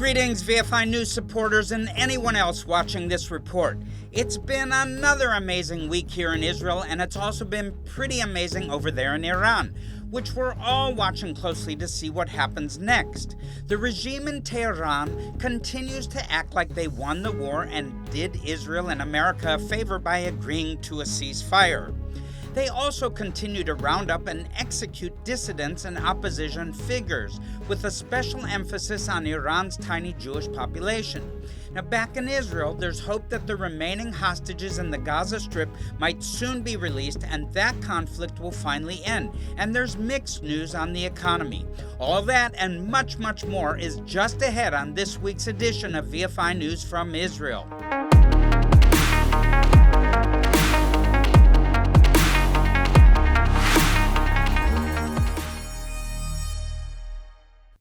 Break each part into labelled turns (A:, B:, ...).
A: Greetings, VFI News supporters and anyone else watching this report. It's been another amazing week here in Israel, and it's also been pretty amazing over there in Iran, which we're all watching closely to see what happens next. The regime in Tehran continues to act like they won the war and did Israel and America a favor by agreeing to a ceasefire. They also continue to round up and execute dissidents and opposition figures, with a special emphasis on Iran's tiny Jewish population. Now, back in Israel, there's hope that the remaining hostages in the Gaza Strip might soon be released and that conflict will finally end. And there's mixed news on the economy. All that and much, much more is just ahead on this week's edition of VFI News from Israel.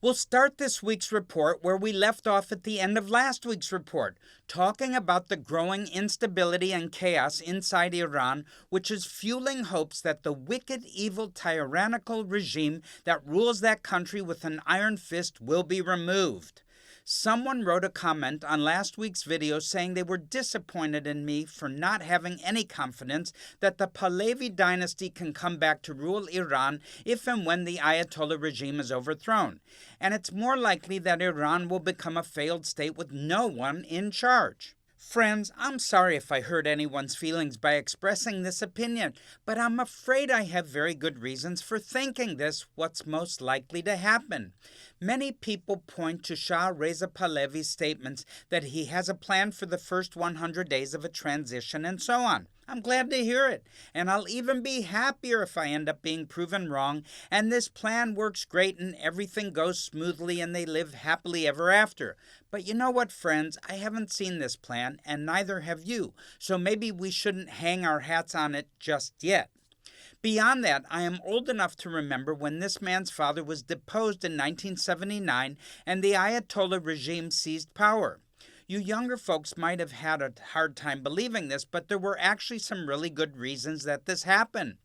A: We'll start this week's report where we left off at the end of last week's report, talking about the growing instability and chaos inside Iran, which is fueling hopes that the wicked, evil, tyrannical regime that rules that country with an iron fist will be removed. Someone wrote a comment on last week's video saying they were disappointed in me for not having any confidence that the Pahlavi dynasty can come back to rule Iran if and when the Ayatollah regime is overthrown. And it's more likely that Iran will become a failed state with no one in charge. Friends, I'm sorry if I hurt anyone's feelings by expressing this opinion, but I'm afraid I have very good reasons for thinking what's most likely to happen. Many people point to Shah Reza Pahlavi's statements that he has a plan for the first 100 days of a transition and so on. I'm glad to hear it, and I'll even be happier if I end up being proven wrong and this plan works great and everything goes smoothly and they live happily ever after. But you know what, friends? I haven't seen this plan, and neither have you, so maybe we shouldn't hang our hats on it just yet. Beyond that, I am old enough to remember when this man's father was deposed in 1979 and the Ayatollah regime seized power. You younger folks might have had a hard time believing this, but there were actually some really good reasons that this happened.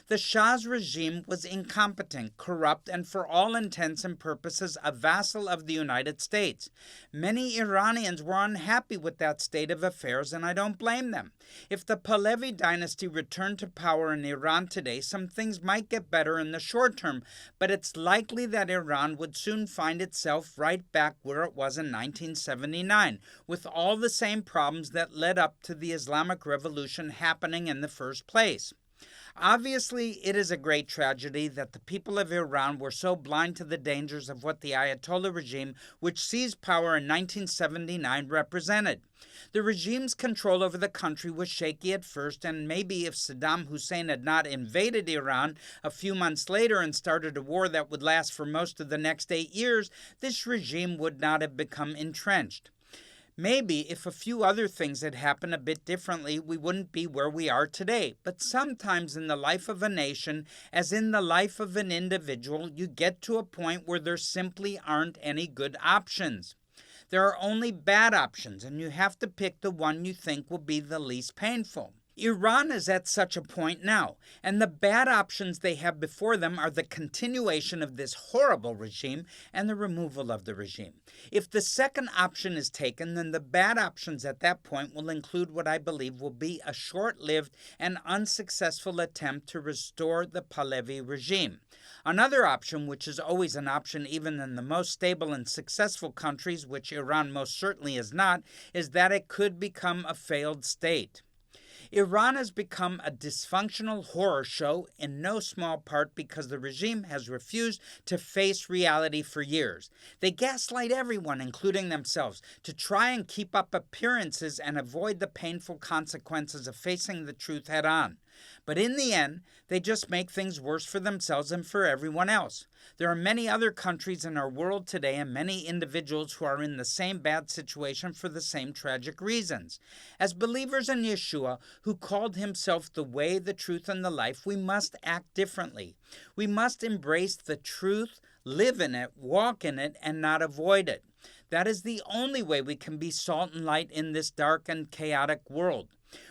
A: The Shah's regime was incompetent, corrupt, and for all intents and purposes a vassal of the United States. Many Iranians were unhappy with that state of affairs, and I don't blame them. If the Pahlavi dynasty returned to power in Iran today, some things might get better in the short term, but it's likely that Iran would soon find itself right back where it was in 1979, with all the same problems that led up to the Islamic Revolution happening in the first place. Obviously, it is a great tragedy that the people of Iran were so blind to the dangers of what the Ayatollah regime, which seized power in 1979, represented. The regime's control over the country was shaky at first, and maybe if Saddam Hussein had not invaded Iran a few months later and started a war that would last for most of the next 8 years, this regime would not have become entrenched. Maybe if a few other things had happened a bit differently, we wouldn't be where we are today. But sometimes in the life of a nation, as in the life of an individual, you get to a point where there simply aren't any good options. There are only bad options, and you have to pick the one you think will be the least painful. Iran is at such a point now, and the bad options they have before them are the continuation of this horrible regime and the removal of the regime. If the second option is taken, then the bad options at that point will include what I believe will be a short-lived and unsuccessful attempt to restore the Pahlavi regime. Another option, which is always an option even in the most stable and successful countries, which Iran most certainly is not, is that it could become a failed state. Iran has become a dysfunctional horror show in no small part because the regime has refused to face reality for years. They gaslight everyone, including themselves, to try and keep up appearances and avoid the painful consequences of facing the truth head on. But in the end, they just make things worse for themselves and for everyone else. There are many other countries in our world today and many individuals who are in the same bad situation for the same tragic reasons. As believers in Yeshua, who called himself the way, the truth, and the life, we must act differently. We must embrace the truth, live in it, walk in it, and not avoid it. That is the only way we can be salt and light in this dark and chaotic world.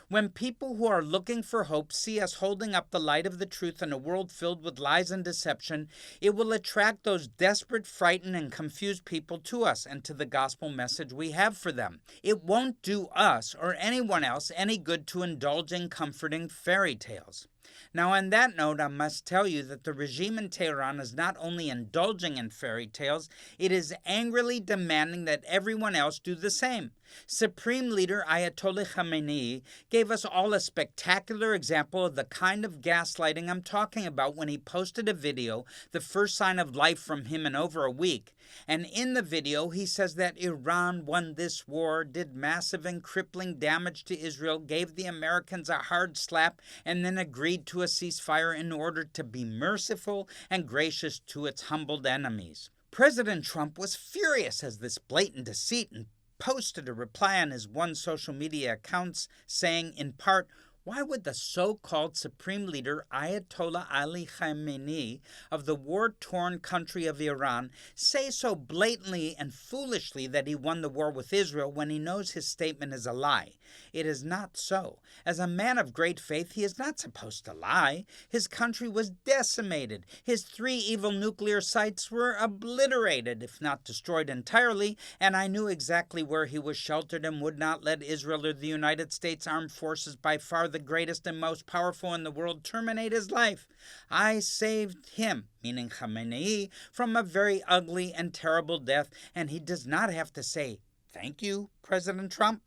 A: When people who are looking for hope see us holding up the light of the truth in a world filled with lies and deception, it will attract those desperate, frightened, and confused people to us and to the gospel message we have for them. It won't do us or anyone else any good to indulge in comforting fairy tales. Now, on that note, I must tell you that the regime in Tehran is not only indulging in fairy tales, it is angrily demanding that everyone else do the same. Supreme Leader Ayatollah Khamenei gave us all a spectacular example of the kind of gaslighting I'm talking about when he posted a video, the first sign of life from him in over a week. And in the video, he says that Iran won this war, did massive and crippling damage to Israel, gave the Americans a hard slap, and then agreed to a ceasefire in order to be merciful and gracious to its humbled enemies. President Trump was furious at this blatant deceit and posted a reply on his one social media account saying, in part, "Why would the so-called Supreme Leader Ayatollah Ali Khamenei of the war-torn country of Iran say so blatantly and foolishly that he won the war with Israel when he knows his statement is a lie? It is not so. As a man of great faith, he is not supposed to lie. His country was decimated. His 3 evil nuclear sites were obliterated, if not destroyed entirely, and I knew exactly where he was sheltered and would not let Israel or the United States Armed Forces, by far the greatest and most powerful in the world, terminate his life. I saved him," meaning Khamenei, "from a very ugly and terrible death, and he does not have to say, 'Thank you, President Trump.'"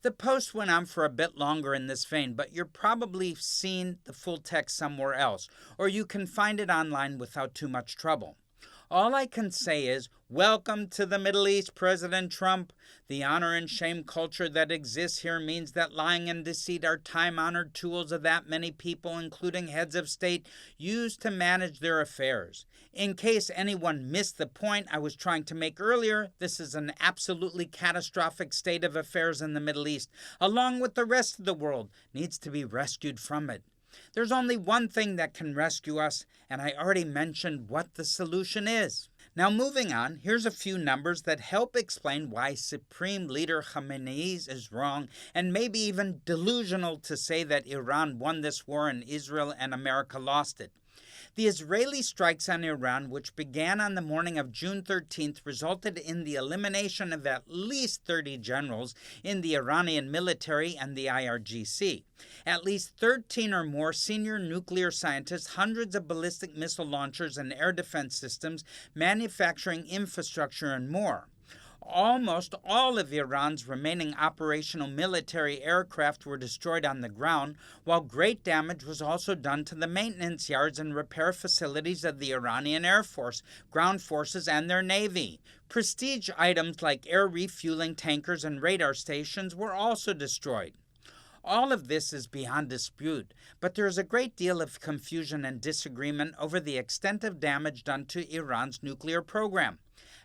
A: The post went on for a bit longer in this vein, but you're probably seen the full text somewhere else, or you can find it online without too much trouble. All I can say is, welcome to the Middle East, President Trump. The honor and shame culture that exists here means that lying and deceit are time-honored tools of that many people, including heads of state, use to manage their affairs. In case anyone missed the point I was trying to make earlier, this is an absolutely catastrophic state of affairs in the Middle East, along with the rest of the world, needs to be rescued from it. There's only one thing that can rescue us, and I already mentioned what the solution is. Now, moving on, here's a few numbers that help explain why Supreme Leader Khamenei is wrong and maybe even delusional to say that Iran won this war and Israel and America lost it. The Israeli strikes on Iran, which began on the morning of June 13th, resulted in the elimination of at least 30 generals in the Iranian military and the IRGC. At least 13 or more senior nuclear scientists, hundreds of ballistic missile launchers and air defense systems, manufacturing infrastructure, and more. Almost all of Iran's remaining operational military aircraft were destroyed on the ground, while great damage was also done to the maintenance yards and repair facilities of the Iranian Air Force, ground forces, and their navy. Prestige items like air refueling tankers and radar stations were also destroyed. All of this is beyond dispute, but there is a great deal of confusion and disagreement over the extent of damage done to Iran's nuclear program.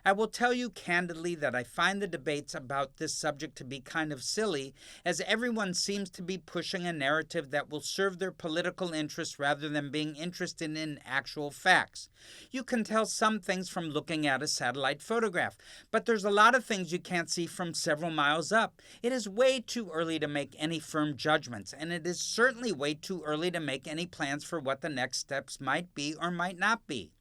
A: I will tell you candidly that I find the debates about this subject to be kind of silly, as everyone seems to be pushing a narrative that will serve their political interests rather than being interested in actual facts. You can tell some things from looking at a satellite photograph, but there's a lot of things you can't see from several miles up. It is way too early to make any firm judgments, and it is certainly way too early to make any plans for what the next steps might be or might not be.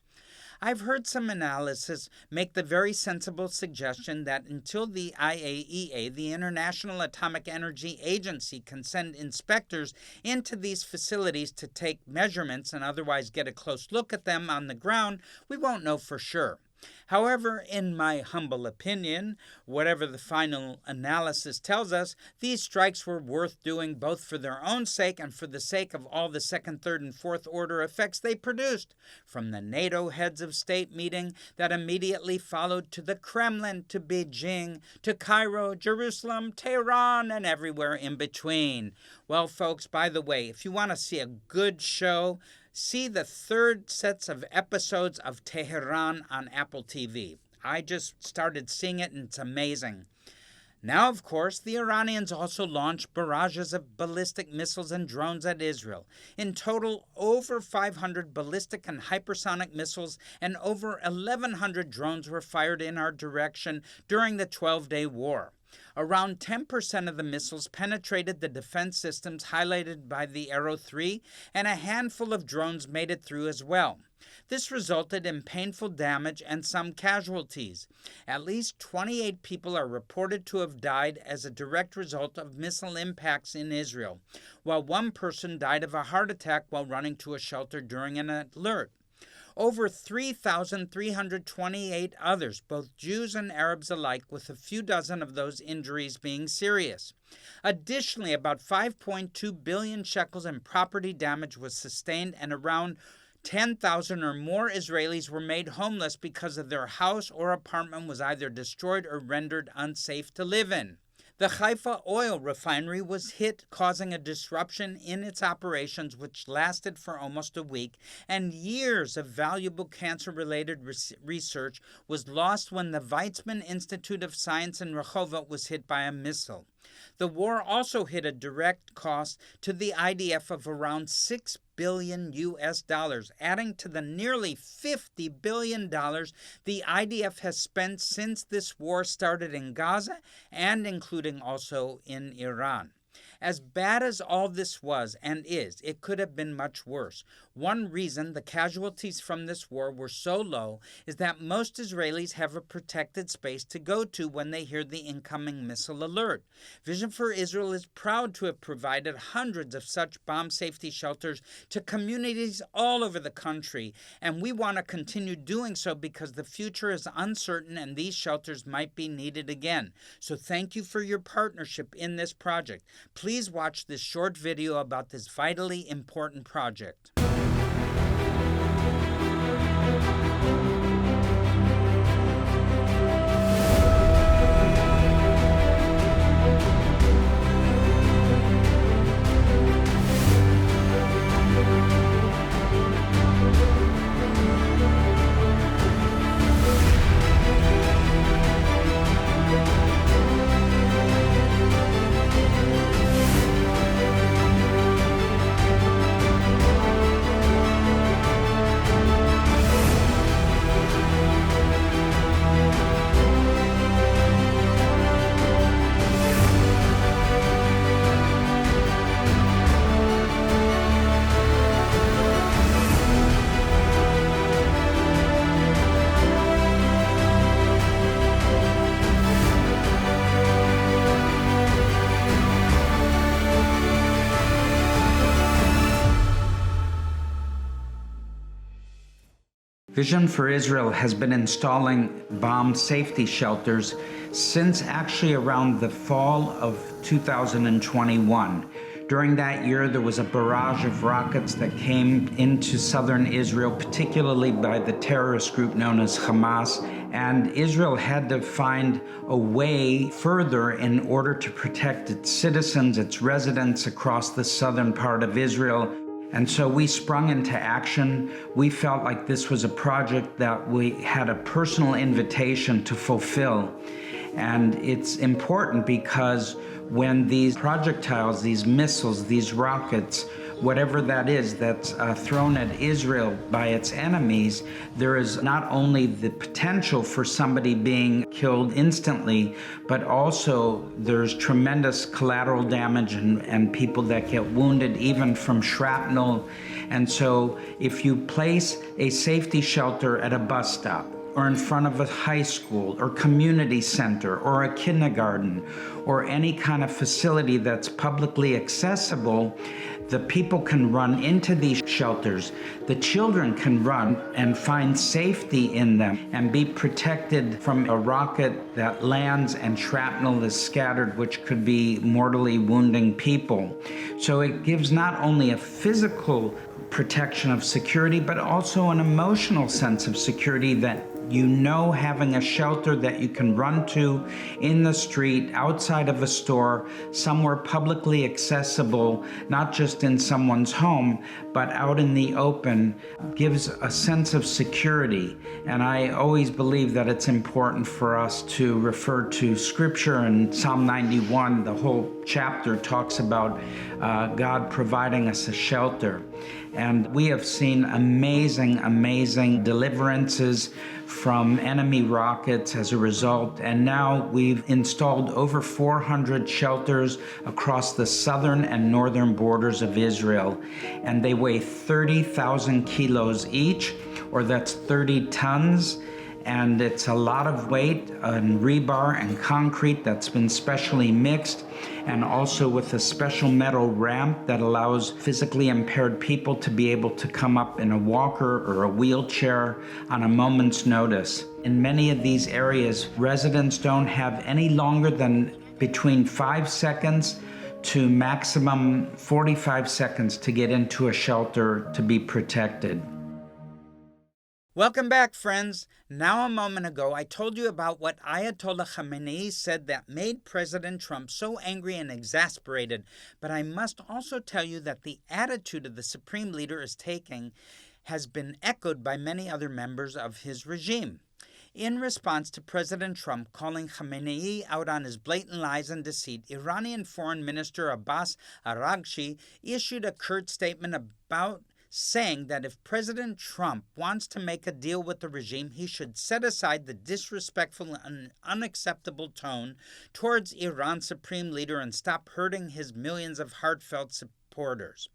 A: I've heard some analysis make the very sensible suggestion that until the IAEA, the International Atomic Energy Agency, can send inspectors into these facilities to take measurements and otherwise get a close look at them on the ground, we won't know for sure. However, in my humble opinion, whatever the final analysis tells us, these strikes were worth doing both for their own sake and for the sake of all the second, third, and fourth order effects they produced, from the NATO heads of state meeting that immediately followed to the Kremlin, to Beijing, to Cairo, Jerusalem, Tehran, and everywhere in between. Well, folks, by the way, if you want to see a good show, see the third sets of episodes of Tehran on Apple TV. I just started seeing it and it's amazing. Now, of course, the Iranians also launched barrages of ballistic missiles and drones at Israel. In total, over 500 ballistic and hypersonic missiles and over 1,100 drones were fired in our direction during the 12-day war. Around 10% of the missiles penetrated the defense systems highlighted by the Arrow 3, and a handful of drones made it through as well. This resulted in painful damage and some casualties. At least 28 people are reported to have died as a direct result of missile impacts in Israel, while one person died of a heart attack while running to a shelter during an alert. Over 3,328 others, both Jews and Arabs alike, with a few dozen of those injuries being serious. Additionally, about 5.2 billion shekels in property damage was sustained, and around 10,000 or more Israelis were made homeless because of their house or apartment was either destroyed or rendered unsafe to live in. The Haifa oil refinery was hit, causing a disruption in its operations which lasted for almost a week, and years of valuable cancer-related research was lost when the Weizmann Institute of Science in Rehovot was hit by a missile. The war also hit a direct cost to the IDF of around $6 billion, adding to the nearly $50 billion the IDF has spent since this war started in Gaza and including also in Iran. As bad as all this was and is, it could have been much worse. One reason the casualties from this war were so low is that most Israelis have a protected space to go to when they hear the incoming missile alert. Vision for Israel is proud to have provided hundreds of such bomb safety shelters to communities all over the country, and we want to continue doing so because the future is uncertain and these shelters might be needed again. So thank you for your partnership in this project. Please watch this short video about this vitally important project. Vision for Israel has been installing bomb safety shelters since actually around the fall of 2021. During that year, there was a barrage of rockets that came into southern Israel, particularly by the terrorist group known as Hamas, and Israel had to find a way further in order to protect its citizens, its residents across the southern part of Israel. And so we sprung into action. We felt like this was a project that we had a personal invitation to fulfill. And it's important because when these projectiles, these missiles, these rockets, whatever that is that's thrown at Israel by its enemies, there is not only the potential for somebody being killed instantly, but also there's tremendous collateral damage and people that get wounded even from shrapnel. And so if you place a safety shelter at a bus stop, or in front of a high school or community center or a kindergarten or any kind of facility that's publicly accessible, the people can run into these shelters. The children can run and find safety in them and be protected from a rocket that lands and shrapnel is scattered, which could be mortally wounding people. So it gives not only a physical protection of security, but also an emotional sense of security that You know, having a shelter that you can run to in the street, outside of a store, somewhere publicly accessible, not just in someone's home, but out in the open, gives a sense of security. And I always believe that it's important for us to refer to Scripture. And Psalm 91, the whole chapter talks about God providing us a shelter. And we have seen amazing deliverances from enemy rockets as a result. And now we've installed over 400 shelters across the southern and northern borders of Israel. And they weigh 30,000 kilos each, or that's 30 tons. And it's a lot of weight on rebar and concrete that's been specially mixed, and also with a special metal ramp that allows physically impaired people to be able to come up in a walker or a wheelchair on a moment's notice. In many of these areas, residents don't have any longer than between 5 seconds to maximum 45 seconds to get into a shelter to be protected. Welcome back, friends. Now, a moment ago, I told you about what Ayatollah Khamenei said that made President Trump so angry and exasperated. But I must also tell you that the attitude of the Supreme Leader is taking has been echoed by many other members of his regime. In response to President Trump calling Khamenei out on his blatant lies and deceit, Iranian Foreign Minister Abbas Araghchi issued a curt statement about saying that if President Trump wants to make a deal with the regime, he should set aside the disrespectful and unacceptable tone towards Iran's supreme leader and stop hurting his millions of heartfelt supporters.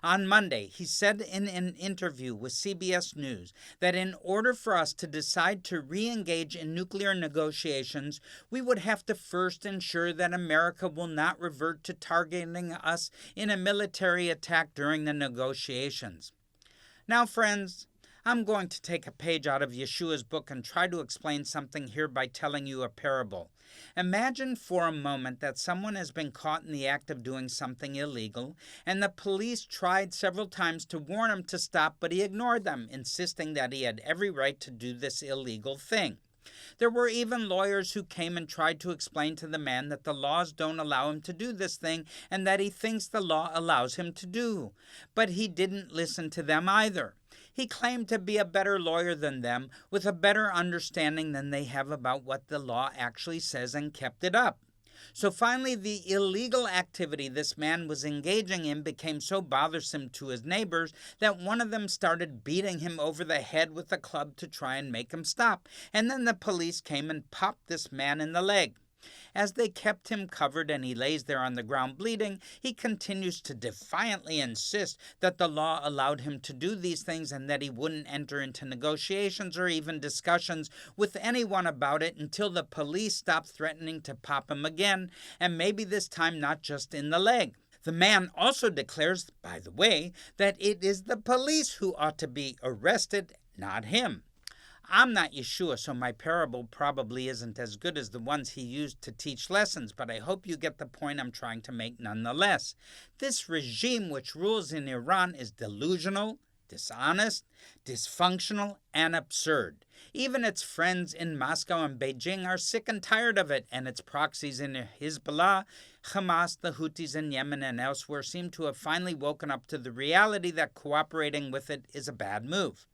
A: On Monday, he said in an interview with CBS News that in order for us to decide to re-engage in nuclear negotiations, we would have to first ensure that America will not revert to targeting us in a military attack during the negotiations. Now, friends, I'm going to take a page out of Yeshua's book and try to explain something here by telling you a parable. Imagine for a moment that someone has been caught in the act of doing something illegal, and the police tried several times to warn him to stop, but he ignored them, insisting that he had every right to do this illegal thing. There were even lawyers who came and tried to explain to the man that the laws don't allow him to do this thing and that he thinks the law allows him to do. But he didn't listen to them either. He claimed to be a better lawyer than them, with a better understanding than they have about what the law actually says, and kept it up. So finally, the illegal activity this man was engaging in became so bothersome to his neighbors that one of them started beating him over the head with a club to try and make him stop. And then the police came and popped this man in the leg. As they kept him covered and he lays there on the ground bleeding, he continues to defiantly insist that the law allowed him to do these things and that he wouldn't enter into negotiations or even discussions with anyone about it until the police stopped threatening to pop him again, and maybe this time not just in the leg. The man also declares, by the way, that it is the police who ought to be arrested, not him. I'm not Yeshua, so my parable probably isn't as good as the ones he used to teach lessons, but I hope you get the point I'm trying to make nonetheless. This regime which rules in Iran is delusional, dishonest, dysfunctional, and absurd. Even its friends in Moscow and Beijing are sick and tired of it, and its proxies in Hezbollah, Hamas, the Houthis in Yemen, and elsewhere seem to have finally woken up to the reality that cooperating with it is a bad move.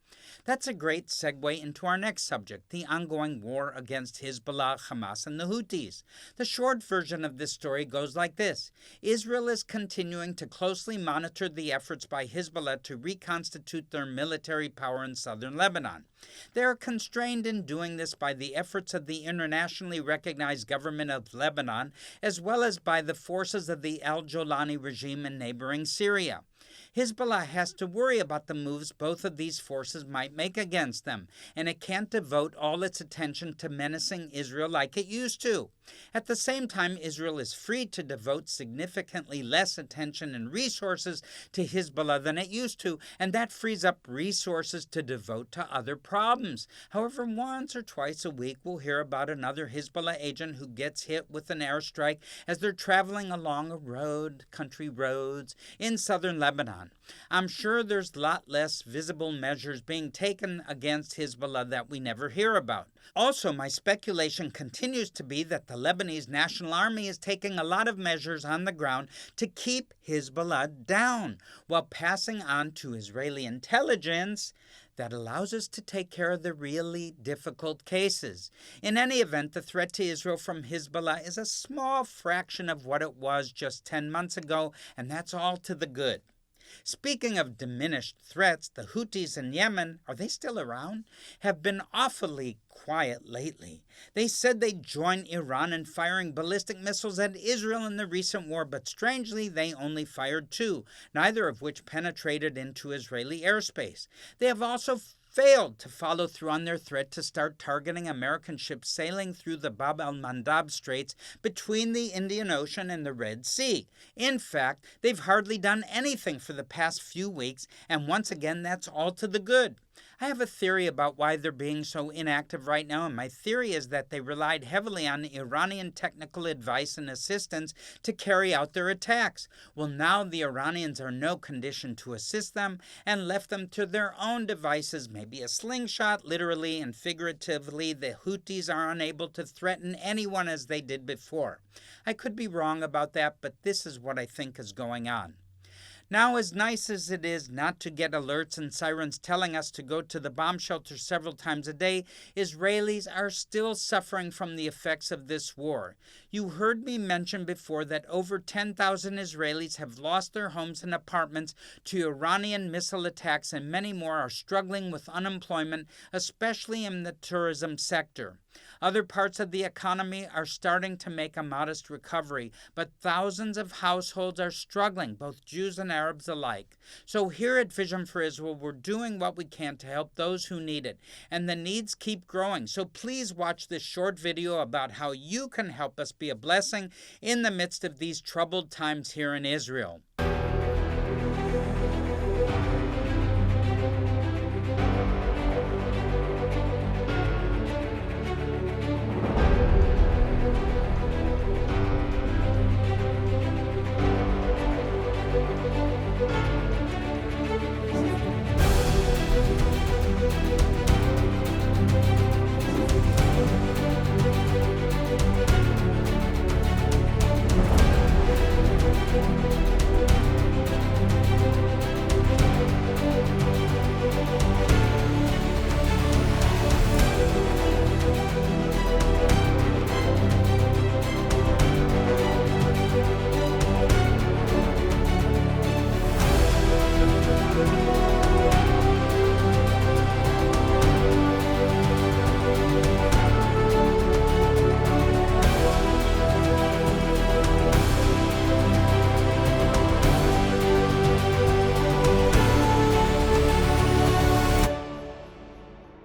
A: That's a great segue into our next subject, the ongoing war against Hezbollah, Hamas, and the Houthis. The short version of this story goes like this. Israel is continuing to closely monitor the efforts by Hezbollah to reconstitute their military power in southern Lebanon. They are constrained in doing this by the efforts of the internationally recognized government of Lebanon, as well as by the forces of the al-Jolani regime in neighboring Syria. Hezbollah has to worry about the moves both of these forces might make against them, and it can't devote all its attention to menacing Israel like it used to. At the same time, Israel is free to devote significantly less attention and resources to Hezbollah than it used to, and that frees up resources to devote to other problems. However, once or twice a week, we'll hear about another Hezbollah agent who gets hit with an airstrike as they're traveling along a road, country roads, in southern Lebanon, Lebanon. I'm sure there's a lot less visible measures being taken against Hezbollah that we never hear about. Also, my speculation continues to be that the Lebanese National Army is taking a lot of measures on the ground to keep Hezbollah down, while passing on to Israeli intelligence that allows us to take care of the really difficult cases. In any event, the threat to Israel from Hezbollah is a small fraction of what it was just 10 months ago, and that's all to the good. Speaking of diminished threats, the Houthis in Yemen, are they still around? Have been awfully quiet lately. They said they'd join Iran in firing ballistic missiles at Israel in the recent war, but strangely they only fired 2, neither of which penetrated into Israeli airspace. They have also failed to follow through on their threat to start targeting American ships sailing through the Bab al-Mandab Straits between the Indian Ocean and the Red Sea. In fact, they've hardly done anything for the past few weeks, and once again, that's all to the good. I have a theory about why they're being so inactive right now, and my theory is that they relied heavily on Iranian technical advice and assistance to carry out their attacks. Well, now the Iranians are in no condition to assist them and left them to their own devices, maybe a slingshot, literally and figuratively. The Houthis are unable to threaten anyone as they did before. I could be wrong about that, but this is what I think is going on. Now, as nice as it is not to get alerts and sirens telling us to go to the bomb shelter several times a day, Israelis are still suffering from the effects of this war. You heard me mention before that over 10,000 Israelis have lost their homes and apartments to Iranian missile attacks, and many more are struggling with unemployment, especially in the tourism sector. Other parts of the economy are starting to make a modest recovery, but thousands of households are struggling, both Jews and Arabs alike. So here at Vision for Israel, we're doing what we can to help those who need it, and the needs keep growing. So please watch this short video about how you can help us be a blessing in the midst of these troubled times here in Israel.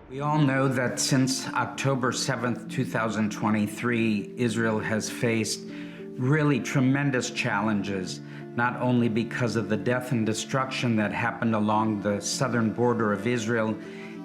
A: We all know that since October 7th, 2023, Israel has faced really tremendous challenges, not only because of the death and destruction that happened along the southern border of Israel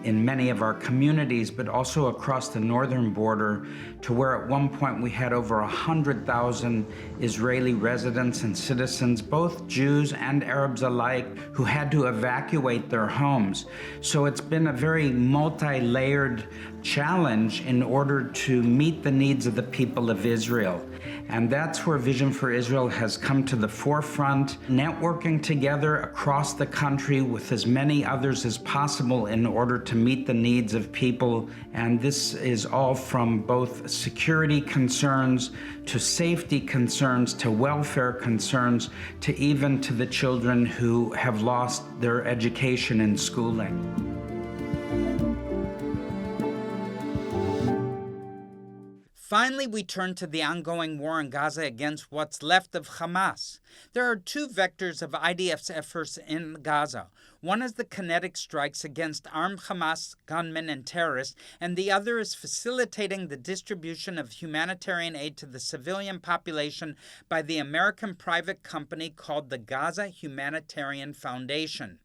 A: in many of our communities, but also across the northern border, to where at one point we had over 100,000 Israeli residents and citizens, both Jews and Arabs alike, who had to evacuate their homes. So it's been a very multi-layered challenge in order to meet the needs of the people of Israel. And that's where Vision for Israel has come to the forefront, networking together across the country with as many others as possible in order to meet the needs of people. And this is all from both security concerns to safety concerns to welfare concerns to even to the children who have lost their education and schooling. Finally, we turn to the ongoing war in Gaza against what's left of Hamas. There are two vectors of IDF's efforts in Gaza. One is the kinetic strikes against armed Hamas gunmen and terrorists, and the other is facilitating the distribution of humanitarian aid to the civilian population by the American private company called the Gaza Humanitarian Foundation.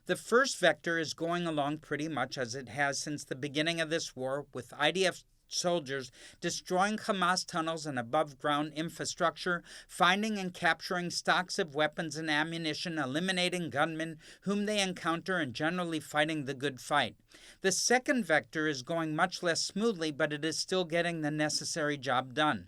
A: The first vector is going along pretty much as it has since the beginning of this war, with IDF soldiers, destroying Hamas tunnels and above-ground infrastructure, finding and capturing stocks of weapons and ammunition, eliminating gunmen whom they encounter, and generally fighting the good fight. The second vector is going much less smoothly, but it is still getting the necessary job done.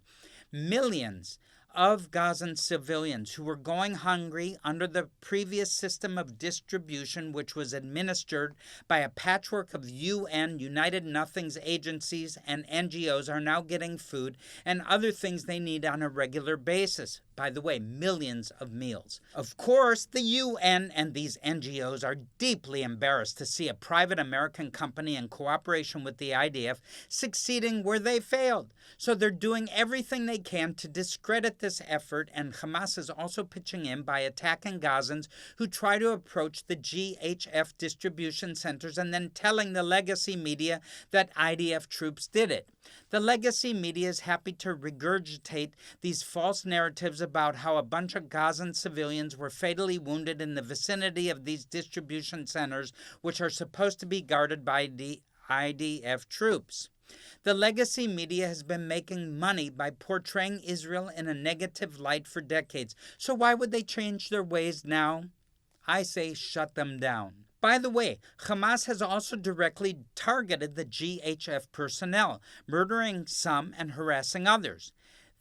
A: Millions of Gazan civilians who were going hungry under the previous system of distribution, which was administered by a patchwork of UN, United Nothings agencies, and NGOs, are now getting food and other things they need on a regular basis. By the way, millions of meals. Of course, the UN and these NGOs are deeply embarrassed to see a private American company in cooperation with the IDF succeeding where they failed. So they're doing everything they can to discredit this effort, and Hamas is also pitching in by attacking Gazans who try to approach the GHF distribution centers and then telling the legacy media that IDF troops did it. The legacy media is happy to regurgitate these false narratives about how a bunch of Gazan civilians were fatally wounded in the vicinity of these distribution centers, which are supposed to be guarded by the IDF troops. The legacy media has been making money by portraying Israel in a negative light for decades. So why would they change their ways now? I say shut them down. By the way, Hamas has also directly targeted the GHF personnel, murdering some and harassing others.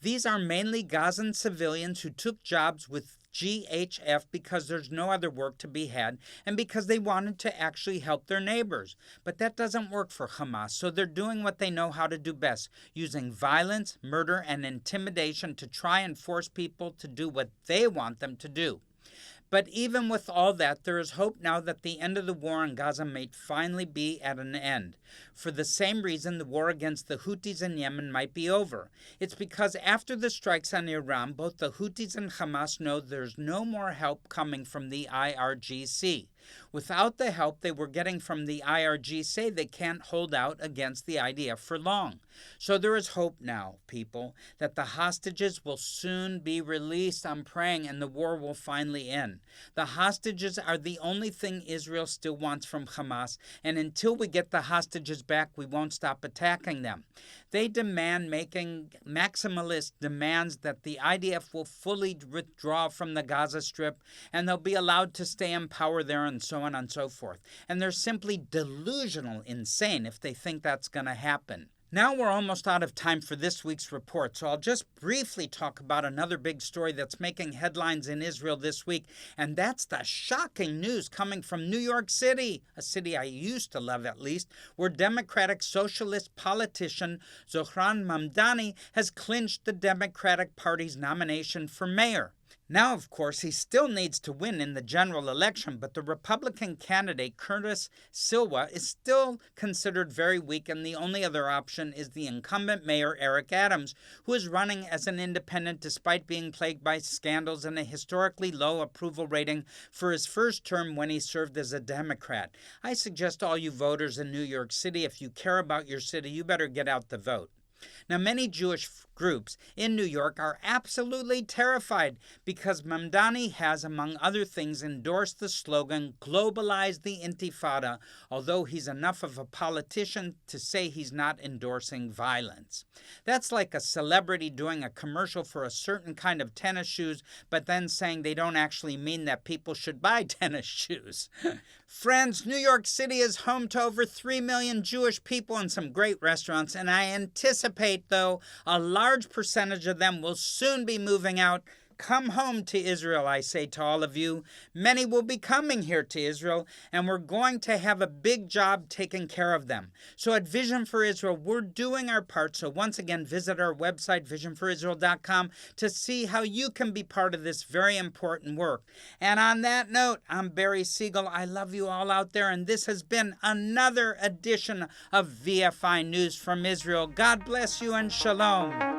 A: These are mainly Gazan civilians who took jobs with GHF because there's no other work to be had and because they wanted to actually help their neighbors. But that doesn't work for Hamas, so they're doing what they know how to do best, using violence, murder, and intimidation to try and force people to do what they want them to do. But even with all that, there is hope now that the end of the war in Gaza may finally be at an end. For the same reason the war against the Houthis in Yemen might be over. It's because after the strikes on Iran, both the Houthis and Hamas know there's no more help coming from the IRGC. Without the help they were getting from the IRGC, they can't hold out against the IDF for long. So there is hope now, people, that the hostages will soon be released, I'm praying, and the war will finally end. The hostages are the only thing Israel still wants from Hamas, and until we get the hostages back, we won't stop attacking them. They demand making maximalist demands that the IDF will fully withdraw from the Gaza Strip and they'll be allowed to stay in power there and so on and so forth. And they're simply delusional, insane if they think that's going to happen. Now we're almost out of time for this week's report, so I'll just briefly talk about another big story that's making headlines in Israel this week, and that's the shocking news coming from New York City, a city I used to love at least, where Democratic Socialist politician Zohran Mamdani has clinched the Democratic Party's nomination for mayor. Now, of course, he still needs to win in the general election, but the Republican candidate, Curtis Silva, is still considered very weak, and the only other option is the incumbent mayor, Eric Adams, who is running as an independent despite being plagued by scandals and a historically low approval rating for his first term when he served as a Democrat. I suggest all you voters in New York City, if you care about your city, you better get out the vote. Now, many Jewish groups in New York are absolutely terrified because Mamdani has, among other things, endorsed the slogan, Globalize the Intifada, although he's enough of a politician to say he's not endorsing violence. That's like a celebrity doing a commercial for a certain kind of tennis shoes, but then saying they don't actually mean that people should buy tennis shoes. Friends, New York City is home to over 3 million Jewish people and some great restaurants, and I anticipate, though, a large percentage of them will soon be moving out. Come home to Israel, I say to all of you. Many will be coming here to Israel, and we're going to have a big job taking care of them. So at Vision for Israel, we're doing our part. So once again, visit our website, visionforisrael.com, to see how you can be part of this very important work. And on that note, I'm Barry Segal. I love you all out there, and this has been another edition of VFI News from Israel. God bless you and shalom.